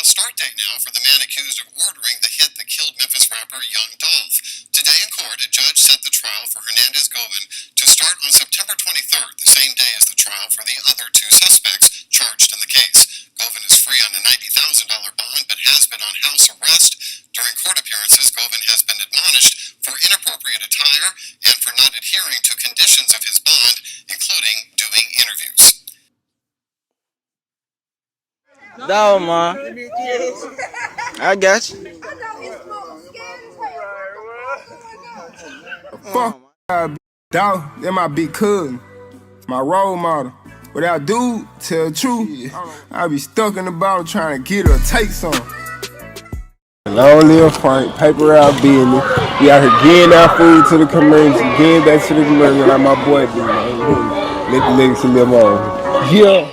start date now for the man accused of ordering the hit that killed Memphis rapper Young Dolph. Today in court, a judge set the trial for Hernandez Govan to start on September 23rd, the same day as the trial for the other two suspects charged in the case. Govan is free on a $90,000 bond but has been on house arrest. During court appearances, Govan has been admonished for inappropriate attire and for not adhering to conditions of his bond, including doing interviews. No, man. I got you. Fuck, dog. They're my big cousin, my role model. Without dude, tell the truth, I be stuck in the bottle trying to get her to take some. Long live Frank, paper out business. We out here getting our food to the community, getting back to the community like my boy did, man. Let the legacy live on. Yeah.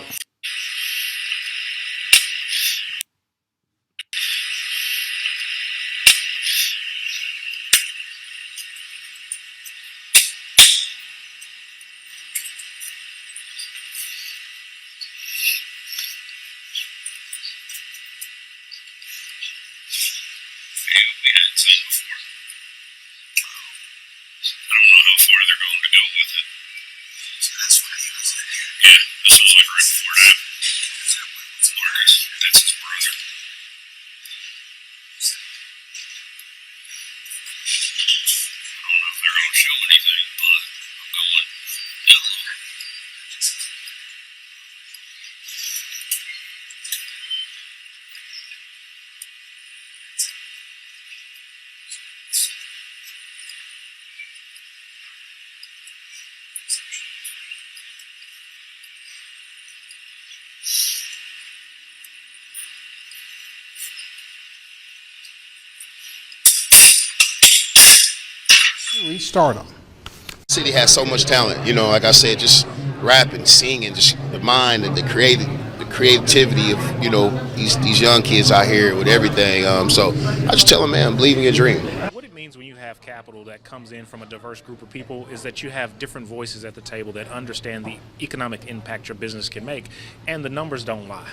Stardom. City has so much talent, you know, like I said, just rapping, singing, just the mind and the creativity of, you know, these young kids out here with everything. So I just tell them, man, believe in your dream. What it means when you have capital that comes in from a diverse group of people is that you have different voices at the table that understand the economic impact your business can make, and the numbers don't lie.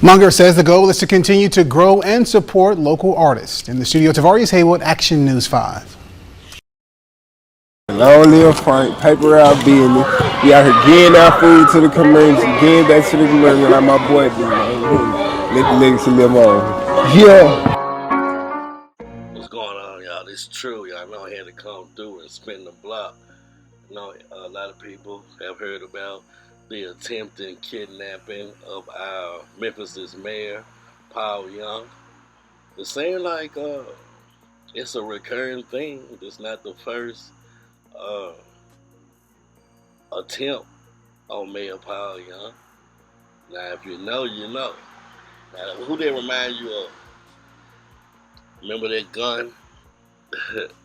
Munger says the goal is to continue to grow and support local artists. In the studio, Tavares Haywood, Action News 5. Long live Frank, paper out business. We out here getting our food to the community, getting back to the community like my boy did, man. Let the legacy live on. Yeah. What's going on, y'all? This is true. Y'all know I had to come through and spin the block. You know, a lot of people have heard about the attempted kidnapping of our Memphis' mayor, Paul Young. It seems like it's a recurring thing. It's not the first attempt on Mayor Paul Young. Now, if you know, you know. Now, who they remind you of? Remember that gun,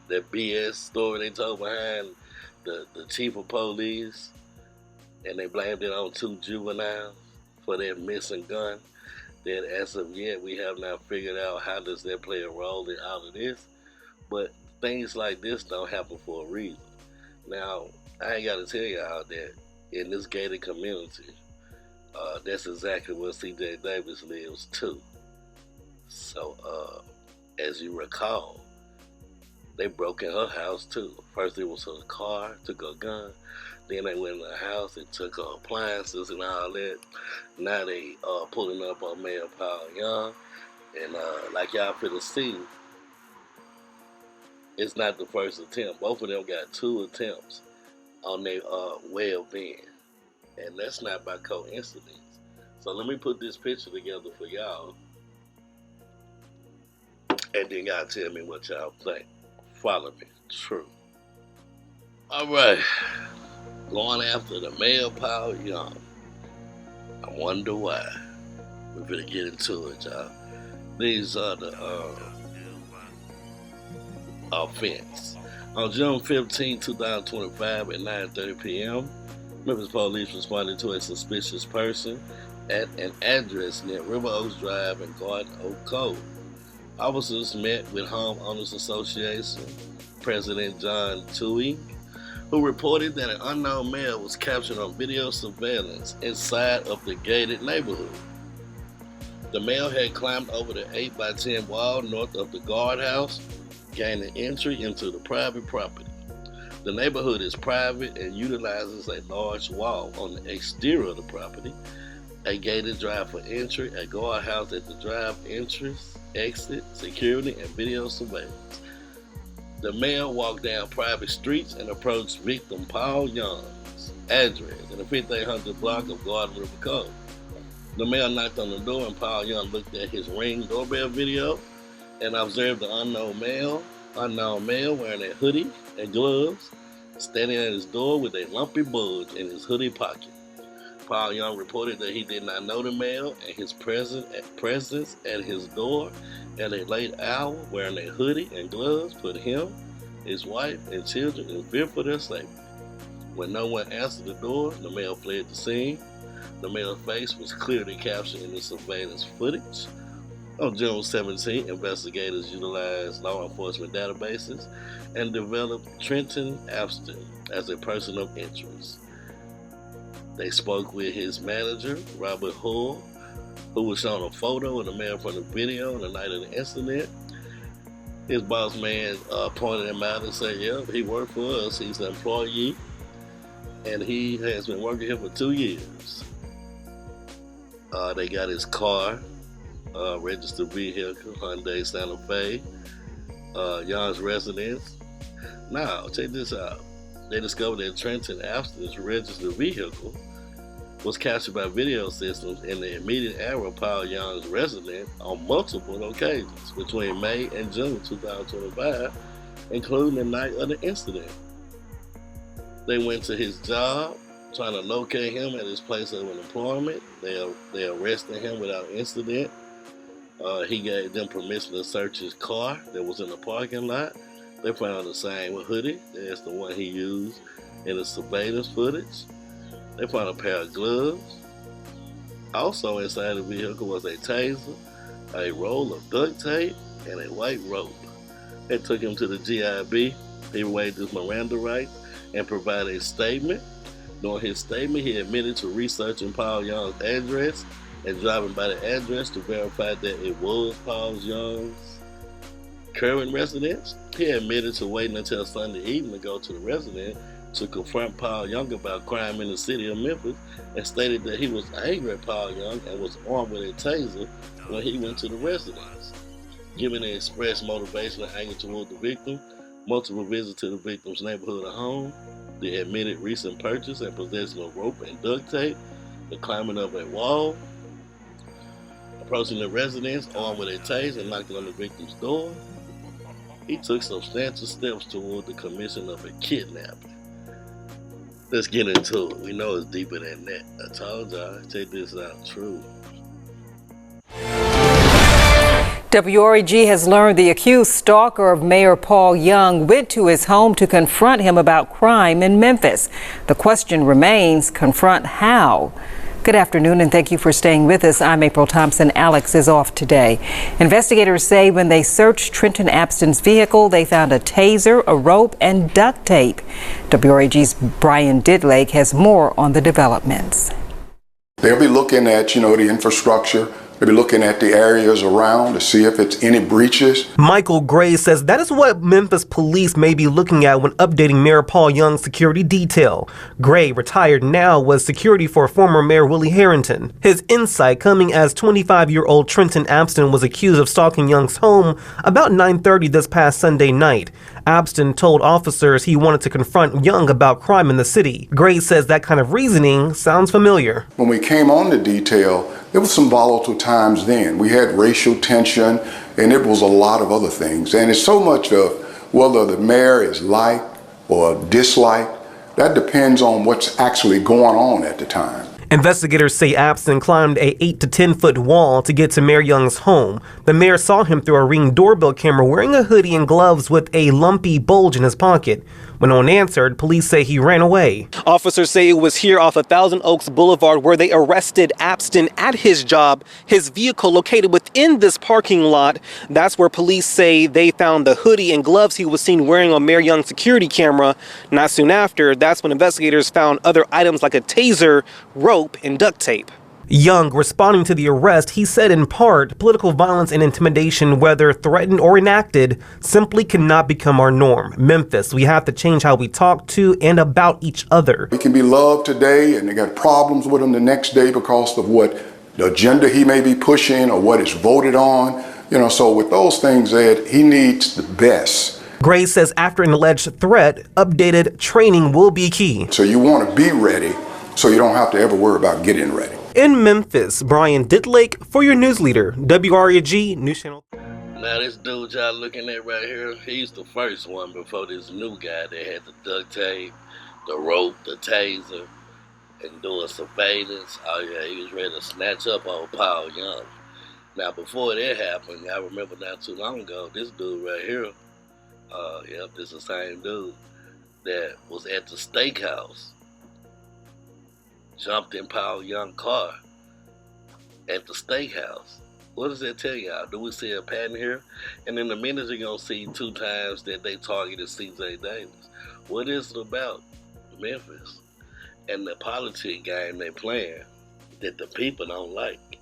that BS story they told behind the chief of police? And they blamed it on 2 juveniles for their missing gun. That as of yet, we have not figured out how does that play a role in all of this. But things like this don't happen for a reason. Now, I ain't got to tell y'all that in this gated community, that's exactly where C.J. Davis lives too. So, as you recall, they broke in her house too. First it was her car, took her gun. Then they went in the house and took her appliances and all that. Now they pulling up on Mayor Paul Young. And like y'all finna see, it's not the first attempt. Both of them got 2 attempts on their well-being. And that's not by coincidence. So let me put this picture together for y'all. And then y'all tell me what y'all think. Follow me. True. All right. Going after the mayor, Paul Young. I wonder why. We're gonna get into it, y'all. These are the offense. On June 15, 2025 at 9:30 p.m., Memphis police responded to a suspicious person at an address near River Oaks Drive and Garden Oak Cove. Officers met with Homeowners Association, President John Toohey, who reported that an unknown male was captured on video surveillance inside of the gated neighborhood. The male had climbed over the 8x10 wall north of the guardhouse, gaining entry into the private property. The neighborhood is private and utilizes a large wall on the exterior of the property, a gated drive for entry, a guardhouse at the drive entrance, exit, security, and video surveillance. The male walked down private streets and approached victim Paul Young's address in the 5800 block of Garden River Cove. The male knocked on the door and Paul Young looked at his Ring doorbell video and observed the unknown male wearing a hoodie and gloves, standing at his door with a lumpy bulge in his hoodie pocket. Paul Young reported that he did not know the male and his presence at his door at a late hour wearing a hoodie and gloves put him, his wife, and children in fear for their safety. When no one answered the door, the male fled the scene. The male's face was clearly captured in the surveillance footage. On June 17, investigators utilized law enforcement databases and developed Trenton Abston as a person of interest. They spoke with his manager, Robert Hull, who was shown a photo of the man from the video on the night of the incident. His boss man pointed him out and said, yeah, he worked for us. He's an employee, and he has been working here for 2 years. They got his car, registered vehicle, Hyundai Santa Fe, Young's residence. Now, check this out. They discovered that Trenton Abston's registered vehicle was captured by video systems in the immediate area of Paul Young's residence on multiple occasions between May and June 2025, including the night of the incident. They went to his job, trying to locate him at his place of employment. They arrested him without incident. He gave them permission to search his car that was in the parking lot. They found the same hoodie as the one he used in the surveillance footage. They found a pair of gloves. Also inside the vehicle was a taser, a roll of duct tape, and a white rope. They took him to the GIB. He waived his Miranda rights and provided a statement. During his statement, he admitted to researching Paul Young's address and driving by the address to verify that it was Paul Young's current residence. He admitted to waiting until Sunday evening to go to the residence to confront Paul Young about crime in the city of Memphis, and stated that he was angry at Paul Young and was armed with a taser when he went to the residence. Given the expressed motivation and anger toward the victim, multiple visits to the victim's neighborhood or home, the admitted recent purchase and possession of rope and duct tape, the climbing of a wall, approaching the residence armed with a taser and knocking on the victim's door, he took substantial steps toward the commission of a kidnapping. Let's get into it. We know it's deeper than that. I told y'all, check this out, true. WREG has learned the accused stalker of Mayor Paul Young went to his home to confront him about crime in Memphis. The question remains, confront how? Good afternoon, and thank you for staying with us. I'm April Thompson. Alex is off today. Investigators say when they searched Trenton Abston's vehicle, they found a taser, a rope, and duct tape. WREG's Brian Didlake has more on the developments. They'll be looking at, the infrastructure. They'll be looking at the areas around to see if it's any breaches. Michael Gray says that is what Memphis police may be looking at when updating Mayor Paul Young's security detail. Gray, retired now, was security for former Mayor Willie Harrington. His insight coming as 25-year-old Trenton Abston was accused of stalking Young's home about 9:30 this past Sunday night. Abston told officers he wanted to confront Young about crime in the city. Gray says that kind of reasoning sounds familiar. When we came on the detail, there was some volatile times then. We had racial tension, and it was a lot of other things. And it's so much of whether the mayor is liked or disliked. That depends on what's actually going on at the time. Investigators say Apston climbed a 8 to 10 foot wall to get to Mayor Young's home. The mayor saw him through a Ring doorbell camera wearing a hoodie and gloves with a lumpy bulge in his pocket. When unanswered, police say he ran away. Officers say it was here off of Thousand Oaks Boulevard where they arrested Apston at his job, his vehicle located within this parking lot. That's where police say they found the hoodie and gloves he was seen wearing on Mayor Young's security camera. Not soon after, that's when investigators found other items like a taser, rope, and duct tape. Young, responding to the arrest, he said in part, political violence and intimidation, whether threatened or enacted, simply cannot become our norm. Memphis, we have to change how we talk to and about each other. He can be loved today and they got problems with him the next day because of what the agenda he may be pushing or what is voted on. So with those things, Ed, he needs the best. Gray says after an alleged threat, updated training will be key. So you want to be ready so you don't have to ever worry about getting ready. In Memphis, Brian Ditlake for your news leader, WREG News Channel. Now this dude y'all looking at right here, he's the first one before this new guy that had the duct tape, the rope, the taser, and doing surveillance. Oh yeah, he was ready to snatch up old Paul Young. Now before that happened, I remember not too long ago, this dude right here, yep, this is the same dude that was at the steakhouse. Jumped in Paul Young's car at the steakhouse. What does that tell y'all? Do we see a pattern here? And in a minute you're going to see 2 times that they targeted C.J. Davis. What is it about Memphis and the politic game they playing that the people don't like?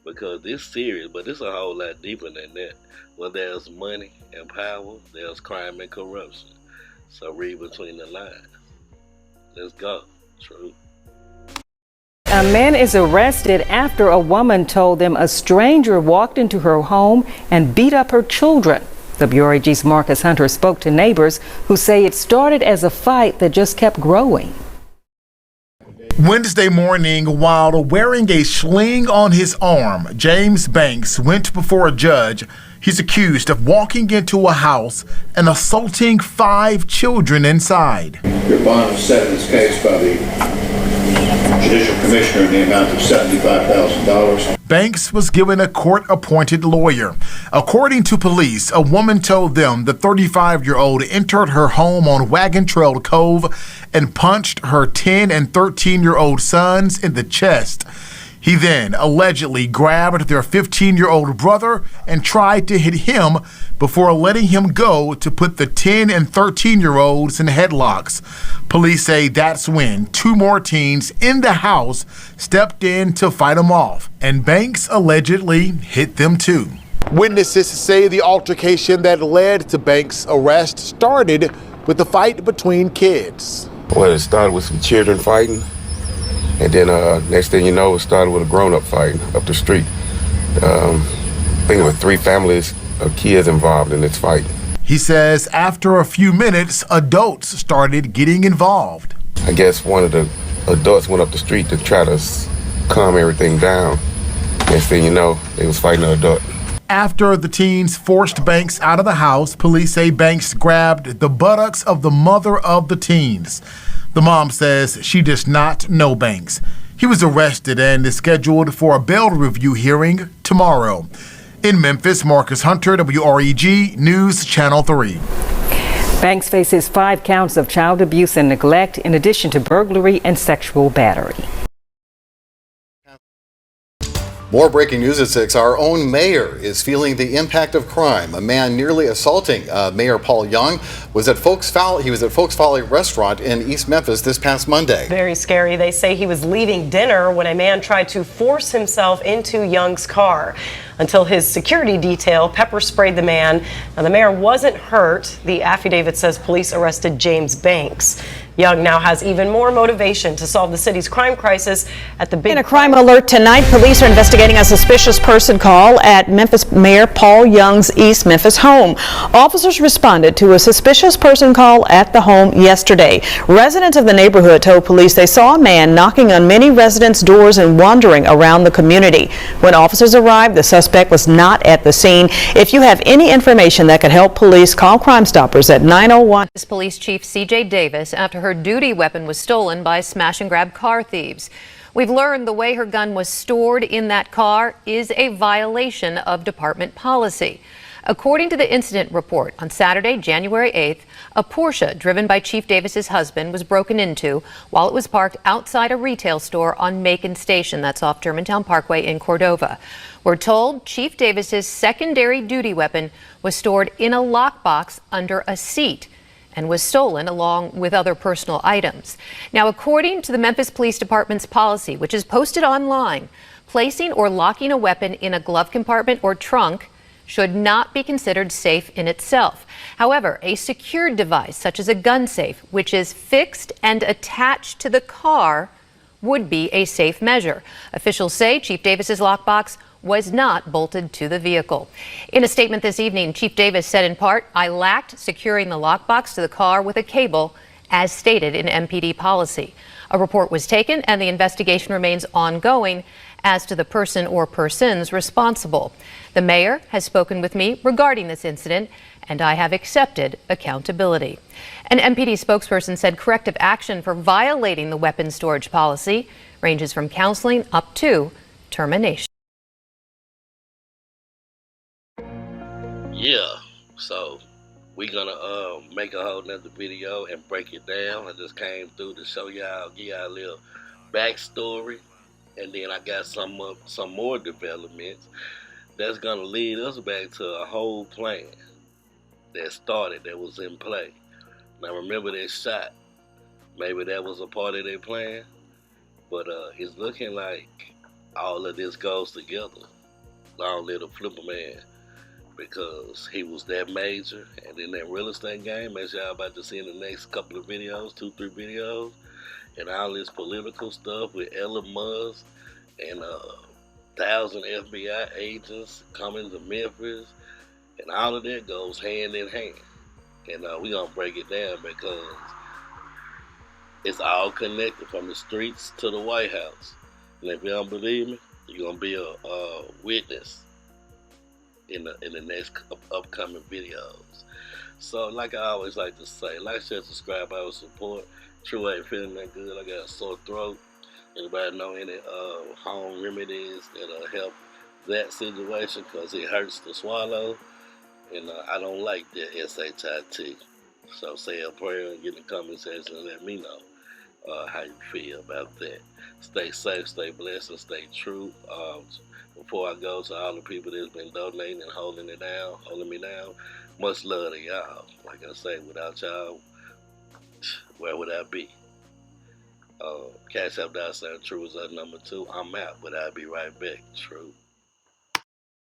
Because it's serious, but it's a whole lot deeper than that. When there's money and power, there's crime and corruption. So read between the lines. Let's go. True. A man is arrested after a woman told them a stranger walked into her home and beat up her children. WREG's Marcus Hunter spoke to neighbors who say it started as a fight that just kept growing. Wednesday morning, while wearing a sling on his arm, James Banks went before a judge. He's accused of walking into a house and assaulting 5 children inside. Your bond was set in this case by the Judicial Commissioner in the amount of $75,000. Banks was given a court-appointed lawyer. According to police, a woman told them the 35-year-old entered her home on Wagon Trail Cove and punched her 10 and 13-year-old sons in the chest. He then allegedly grabbed their 15-year-old brother and tried to hit him before letting him go to put the 10 and 13-year-olds in headlocks. Police say that's when 2 more teens in the house stepped in to fight him off, and Banks allegedly hit them too. Witnesses say the altercation that led to Banks' arrest started with a fight between kids. Well, it started with some children fighting. And then next thing you know, it started with a grown-up fight up the street. I think there were 3 families of kids involved in this fight. He says after a few minutes, adults started getting involved. I guess one of the adults went up the street to try to calm everything down. Next thing you know, they was fighting an adult. After the teens forced Banks out of the house, police say Banks grabbed the buttocks of the mother of the teens. The mom says she does not know Banks. He was arrested and is scheduled for a bail review hearing tomorrow. In Memphis, Marcus Hunter, WREG News Channel 3. Banks faces 5 counts of child abuse and neglect in addition to burglary and sexual battery. More breaking news at 6. Our own mayor is feeling the impact of crime. A man nearly assaulting Mayor Paul Young was at Folks Folly restaurant in East Memphis this past Monday. Very scary. They say he was leaving dinner when a man tried to force himself into Young's car until his security detail pepper sprayed the man. Now, the mayor wasn't hurt. The affidavit says police arrested James Banks. Young now has even more motivation to solve the city's crime crisis at the big... In a crime alert tonight, police are investigating a suspicious person call at Memphis Mayor Paul Young's East Memphis home. Officers responded to a suspicious person call at the home yesterday. Residents of the neighborhood told police they saw a man knocking on many residents' doors and wandering around the community. When officers arrived, the suspect was not at the scene. If you have any information that could help police, call Crime Stoppers at 901. Police Chief C.J. Davis after her duty weapon was stolen by smash and grab car thieves. We've learned the way her gun was stored in that car is a violation of department policy. According to the incident report, on Saturday, January 8th, a Porsche driven by Chief Davis's husband was broken into while it was parked outside a retail store on Macon Station. That's off Germantown Parkway in Cordova. We're told Chief Davis's secondary duty weapon was stored in a lockbox under a seat and was stolen along with other personal items. Now, according to the Memphis Police Department's policy, which is posted online, placing or locking a weapon in a glove compartment or trunk should not be considered safe in itself. However, a secured device such as a gun safe, which is fixed and attached to the car, would be a safe measure. Officials say Chief Davis's lockbox was not bolted to the vehicle. In a statement this evening, Chief Davis said in part, "I lacked securing the lockbox to the car with a cable as stated in MPD policy." A report was taken and the investigation remains ongoing as to the person or persons responsible. The mayor has spoken with me regarding this incident, and I have accepted accountability. An MPD spokesperson said corrective action for violating the weapons storage policy ranges from counseling up to termination. Yeah, so we're gonna make a whole nother video and break it down. I just came through to show y'all, give y'all a little backstory, and then I got some more developments that's gonna lead us back to a whole plan that started, that was in play. Now remember that shot, maybe that was a part of their plan, but it's looking like all of this goes together. Long live the Flipper Man, because he was that major, and in that real estate game, as y'all about to see in the next couple of videos, 2-3 videos, and all this political stuff with Elon Musk and 1,000 FBI agents coming to Memphis, and all of that goes hand in hand. And we're gonna break it down because it's all connected from the streets to the White House. And if you don't believe me, you're gonna be a witness in the next upcoming videos. So like I always like to say, like, share, subscribe, I would support. True ain't feeling that good. I got a sore throat. Anybody know any home remedies that'll help that situation, because it hurts to swallow, and I don't like that SHIT. So say a prayer and get in the comment section and let me know how you feel about that. Stay safe, stay blessed, and stay true. Before I go, to all the people that's been donating and holding me down, much love to y'all. Like I say, without y'all, where would I be? Cash App $True is our number 2. I'm out, but I'll be right back. True.